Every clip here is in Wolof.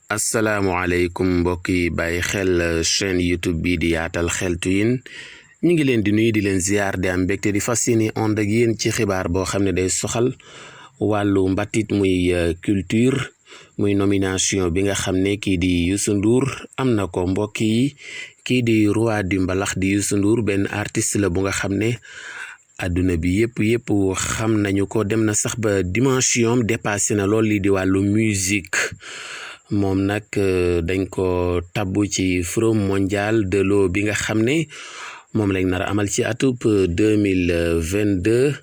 asalaamaaleykum mbokk yi bàyyi xel chaîne YouTube bi di yaatal xeltu yin ñu ngi leen di nuyu di leen ziar di am mbégte di fas yéene ànd ak yéen ci xibaar boo xam ne day soxal wàllu mbatit muy culture muy nomination bi nga xam ne kii di Youssou Ndour am na ko mbokk yi kii di roi du mbalax di Youssou Ndour benn artiste la bu nga xam ne àdduna bi yëpp xam nañu ko dem na sax ba dimension dépassé na lool lii di wàllu musique moom nag dañ ko tabbu ci forum mondial de l'eau bi nga xam ne moom lañ nar a amal ci atub 2022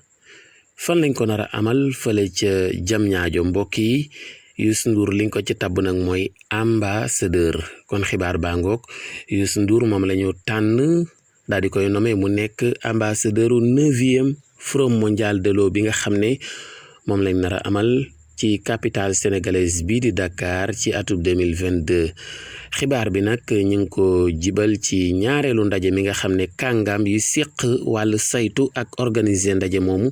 fan lañ ko nar a amal fële ca Diamniadio mbokk yi Youssou Ndour liñ ko ci tabb nag mooy ambassadeur kon xibaar baa ngoog Youssou Ndour moom la ñu tànn daal di koy nommé mu nekk ambassadeur u 9e forum mondial de l'eau bi nga xam ne moom lañ nar a amal ci capitale sénégalaise bi di Dakar ci atub 2022 xibaar bi nag ñu ngi ko jibal ci ñaareelu ndaje mi nga xam ne kàngam yi séq wàllu saytu ak organiser ndaje moomu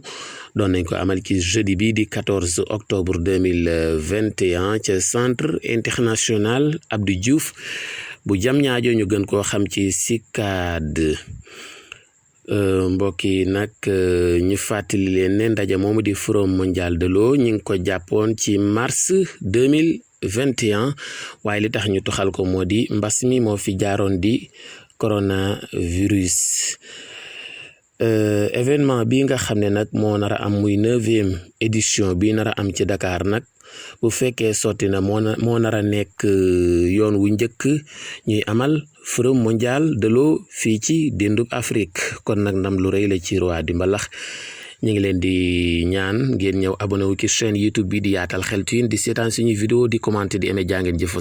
doon nañ ko amal ci jeudi bi di 14 octobre 2021 ca centre international Abdou Diouf bu Diamniadio ñu gën koo xam ci CICAD mbokk yi nag ñu fàttali leen ne ndaje moomu di forum mondial de l'eau ñu ngi ko jàppoon ci mars 2021 waaye li tax ñu toxal ko moo di mbas mi moo fi jaaroon di coronavirus événement bi nga xam ne nag moo nar a am muy 9e édition bi nar a am ci Dakar nag bu fekkee sotti na moo nar a nekk yoon wu njëkk ñuy amal forum mondial de l'eau fii ci déndub Afrique kon nag ndam lu rëy la ci roi di mbalax ñu ngi leen di ñaan ngeen ñëw abonné wu ci chaîne YouTube bi di yaatal xeltu yin di seetaan suñuy vidéo di commenter di aimé jaa ngeen jëf.